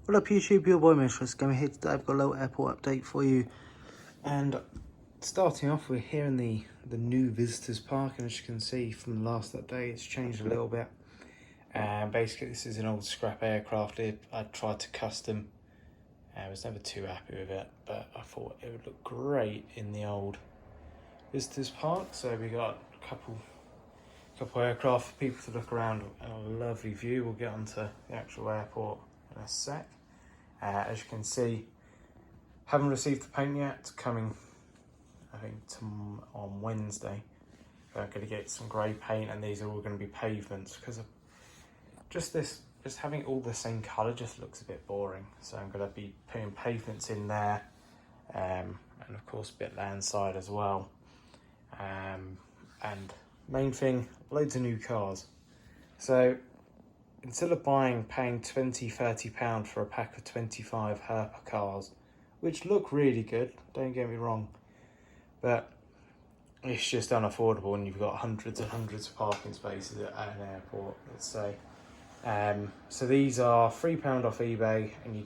What up YouTube, your boy Mistress Gamer here today. I've got a little airport update for you. And starting off, we're here in the new visitors park, and as you can see from the last update, it's changed a little bit. Basically this is an old scrap aircraft I tried to custom. I was never too happy with it, but I thought it would look great in the old visitors park. So we got a couple aircraft for people to look around, and a lovely view. We'll get onto the actual airport in a sec. As you can see, haven't received the paint yet. It's coming, I think, on Wednesday. I'm going to get some grey paint, and these are all going to be pavements because of just having all the same colour just looks a bit boring. So I'm going to be putting pavements in there, and of course a bit landside as well. And main thing, loads of new cars. So instead of paying £20–30 for a pack of 25 Herpa cars, which look really good, don't get me wrong, but it's just unaffordable when you've got hundreds and hundreds of parking spaces at an airport, let's say. So these are £3 off eBay, and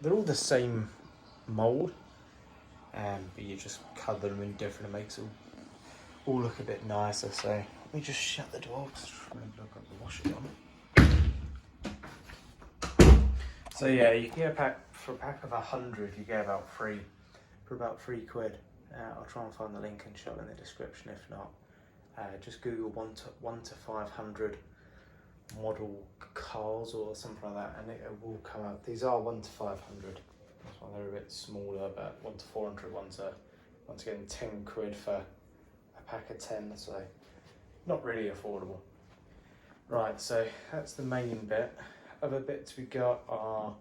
they're all the same mould, but you just colour them in different. It makes it all look a bit nicer. So let me just shut the door because I've got the washer on. So yeah, you can get a pack of 100. You get about three for about £3. I'll try and find the link and show it in the description. If not, just Google 1 to 500 model cars or something like that, and it will come up. These are 1 to 500. That's why they're a bit smaller, but 1 to 400 ones are once again £10 for a pack of 10. So not really affordable. Right, so that's the main bit. Other bits we got are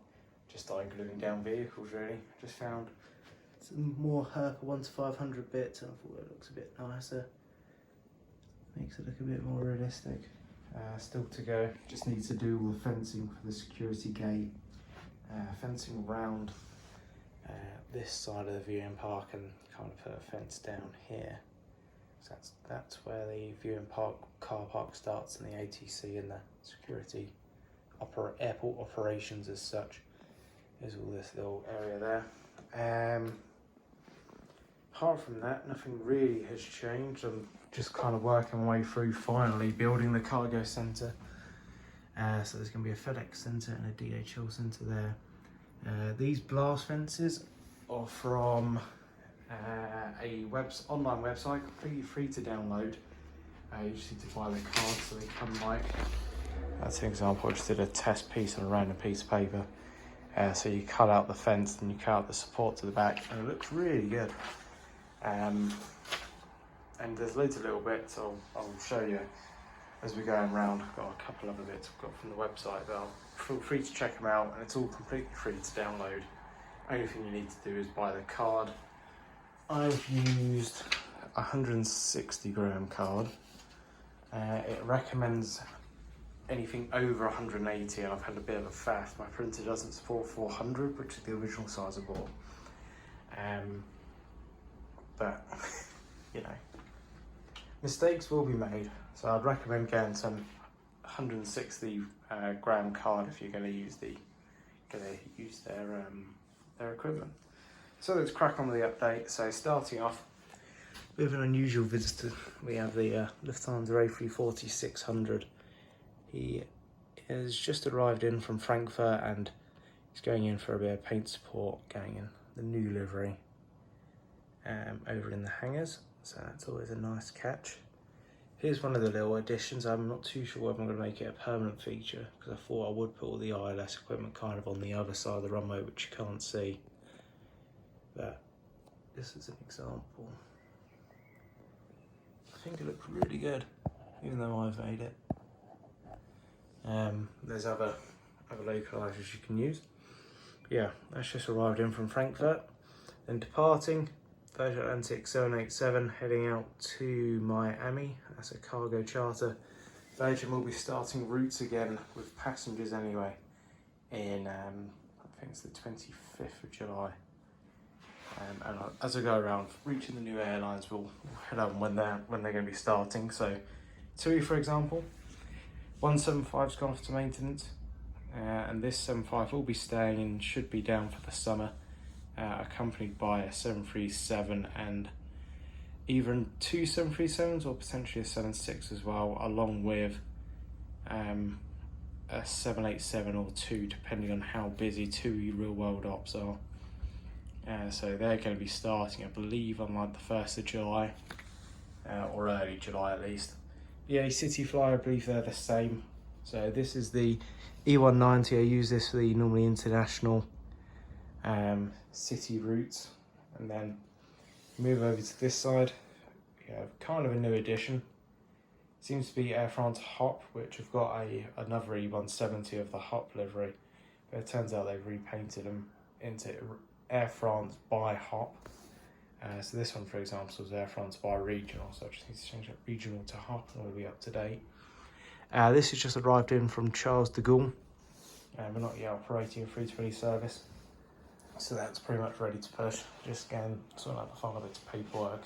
just gluing down vehicles, really. Just found some more Herpa 1 to 500 bits, and I thought it looks a bit nicer. Makes it look a bit more realistic. Still to go. Just need to do all the fencing for the security gate. Fencing around this side of the viewing park, and kind of put a fence down here. So that's where the viewing park car park starts, and the ATC and the security airport operations as such is all this little area there. Apart from that, nothing really has changed. I'm just kind of working my way through finally building the cargo centre. So there's going to be a Fedex centre and a DHL centre there. These blast fences are from a online website, completely free to download. You just need to buy the cards, so they come like, that's an example. I just did a test piece on a random piece of paper. So you cut out the fence, and you cut out the support to the back, and it looks really good. And there's loads of little bits I'll show you as we're going around. I've got a couple other bits I've got from the website, but feel free to check them out, and it's all completely free to download. Only thing you need to do is buy the card. I've used a 160-gram card. It recommends anything over 180, and I've had a bit of a faff. My printer doesn't support 400, which is the original size I bought. But you know, mistakes will be made, so I'd recommend getting some 160 gram card if you're going to use their equipment. So let's crack on with the update. So starting off with an unusual visitor, we have the Lufthansa A340 600. He has just arrived in from Frankfurt, and he's going in for a bit of paint support, going in the new livery over in the hangars. So that's always a nice catch. Here's one of the little additions. I'm not too sure whether I'm going to make it a permanent feature, because I thought I would put all the ILS equipment kind of on the other side of the runway, which you can't see. But this is an example. I think it looks really good, even though I've made it. There's other localizers you can use. Yeah, that's just arrived in from Frankfurt. Then departing, Virgin Atlantic 787 heading out to Miami. That's a cargo charter. Virgin will be starting routes again with passengers anyway in I think it's the 25th of July. And as I go around reaching the new airlines, we'll head on when they're going to be starting. So TUI, for example, 175's gone off to maintenance. and this 75 will be staying and should be down for the summer, accompanied by a 737 and even 2 737s or potentially a 76 as well, along with a 787 or 2, depending on how busy 2 real world ops are. So they're going to be starting, I believe, on like the 1st of July, or early July at least. Yeah, City Fly, I believe they're the same. So this is the E190. I use this for the normally international city routes. And then move over to this side. We have kind of a new addition. Seems to be Air France Hop, which have got another E170 of the Hop livery. But it turns out they've repainted them into Air France by Hop. So this one, for example, is Air France by Regional. So I just need to change that Regional to Hop and we'll be up to date. This has just arrived in from Charles de Gaulle. We're not yet operating a 320 service. So that's pretty much ready to push. Just again, sorting out the final bits of paperwork.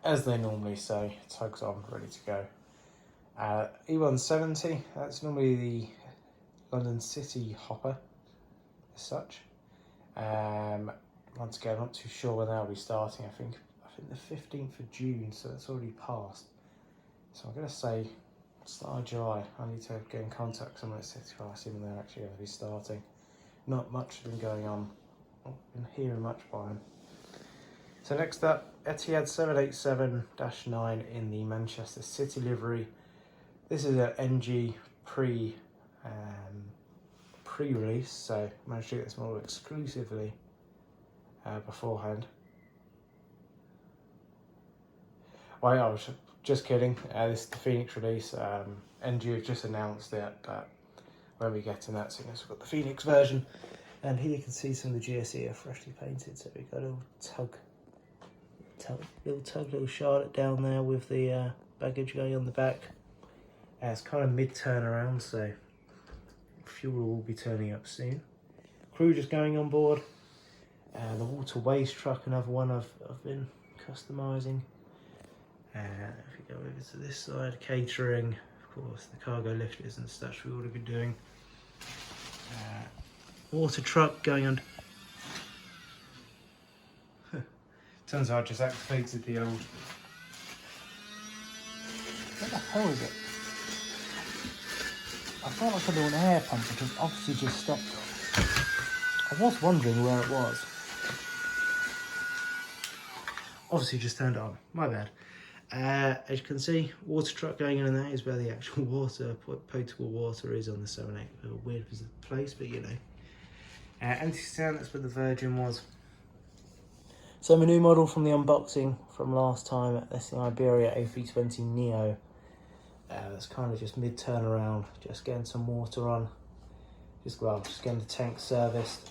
As they normally say, tugs on, ready to go. E170, that's normally the London City hopper, as such. Once again, not too sure when they'll be starting. I think the 15th of June, so that's already passed. So I'm going to say start of July. I need to get in contact with someone at City Fly, see when they're actually going to be starting. Not much has been going on. Not been hearing much by them. So next up, Etihad 787-9 in the Manchester City livery. This is an NG pre-release, so I managed to get this model exclusively beforehand. Well, I was just kidding. This is the Phoenix release. NG have just announced it, but when we get to that soon, we've got the Phoenix version. And here you can see some of the GSE are freshly painted. So we've got a little Charlotte down there with the baggage going on the back. It's kind of mid-turnaround, so fuel will be turning up soon. Crew just going on board. The water waste truck, another one I've been customising. If we go over to this side, catering, of course, the cargo lifters and such we would have been doing. Water truck going on. Turns out I just activated the old. What the hell is it? I felt like a little air pump, which has obviously just stopped. I was wondering where it was. Obviously just turned it on, my bad. As you can see, water truck going in, and that is where the actual water, potable water is on the 7.8. A weird place, but you know. Anti-stand, that's where the Virgin was. So my new model from the unboxing from last time, that's the Iberia A320 Neo. That's kind of just mid-turnaround, just getting some water on. Just getting the tank serviced,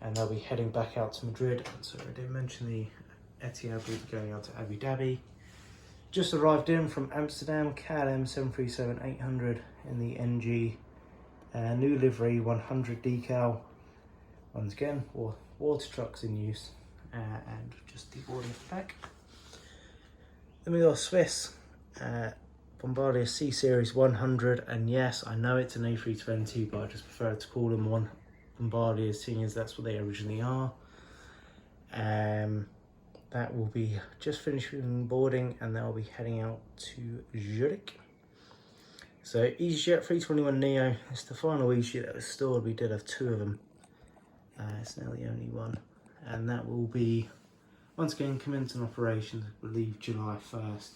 and they'll be heading back out to Madrid. So I did mention the Etihad will be going out to Abu Dhabi. Just arrived in from Amsterdam, KLM 737-800 in the NG new livery 100 decal. Once again, water trucks in use, and just deboarding at the back. Then we got Swiss Bombardier C Series 100, and yes, I know it's an A320, but I just prefer to call them one Bombardier, seeing as that's what they originally are. That will be just finishing boarding, and they'll be heading out to Zurich. So Easyjet 321 Neo, it's the final Easyjet that was stored. We did have 2 of them. It's now the only one, and that will be once again commencing operations, I believe July 1st.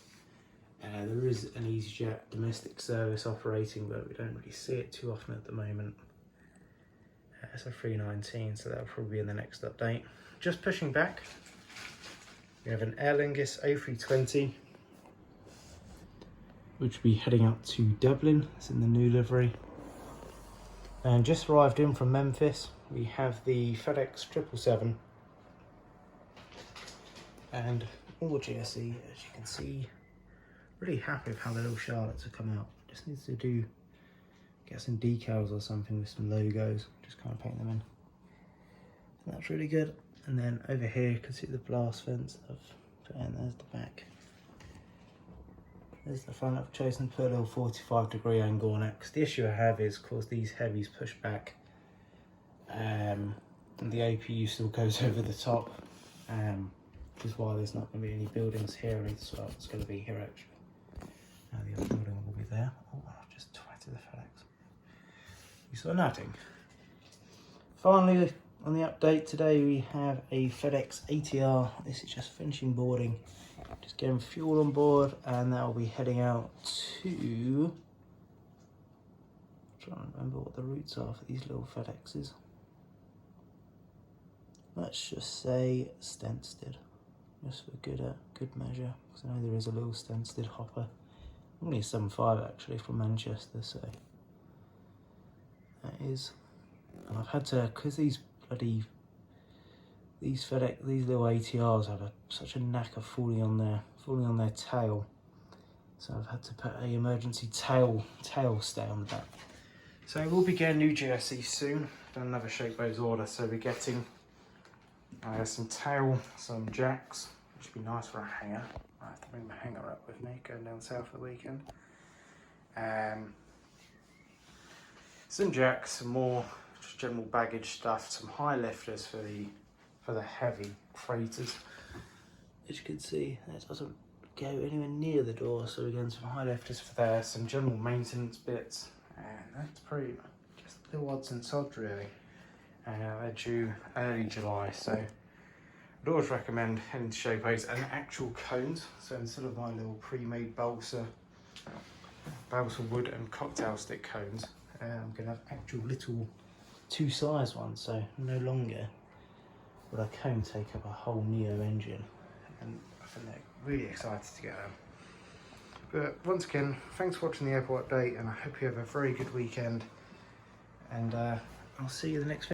There is an Easyjet domestic service operating, but we don't really see it too often at the moment. It's a 319, so that'll probably be in the next update. Just pushing back, we have an Airlingus A320, which will be heading out to Dublin. It's in the new livery. And just arrived in from Memphis, we have the Fedex 777 and all GSE, as you can see. Really happy with how the little Charlottes have come out. Just needs to get some decals or something with some logos, just kind of paint them in. And that's really good. And then over here you can see the blast fence that I've put in. There's the back. There's the front. I've chosen to put a little 45-degree angle on it because the issue I have is, of course, these heavies push back, and the APU still goes over the top, which is why there's not going to be any buildings here. It's going to be here actually. Now the other building will be there. Oh, I've just twatted the FedEx. You saw nothing. Finally, on the update today, we have a Fedex Atr. This is just finishing boarding. Just getting fuel on board, and that will be heading out to... I'm trying to remember what the routes are for these little FedExes. Let's just say Stansted, just for good measure, because I know there is a little Stansted hopper. Only a 7.5 actually from Manchester, so that is. And I've had to, because these FedEx, these little ATRs have such a knack of falling on their tail. So I've had to put a emergency tail stay on the back. So we'll be getting new GSE soon. Done another Shapeways order, so we're getting some tail, some jacks, which would be nice for a hanger. I have to bring my hanger up with me, going down south for the weekend. Some jacks, some more just general baggage stuff, some high lifters for the heavy freighters. As you can see, that doesn't go anywhere near the door, so we're getting some high lifters for there, some general maintenance bits, and that's pretty much just little odds and sods really. They're due early July, so I'd always recommend heading to Shapeways and actual cones. So instead of my little pre-made balsa wood and cocktail stick cones, I'm going to have actual little 2-size ones, so no longer would a cone take up a whole Neo engine, and I think they're really excited to get them. But once again, thanks for watching the airport update, and I hope you have a very good weekend, and I'll see you in the next video.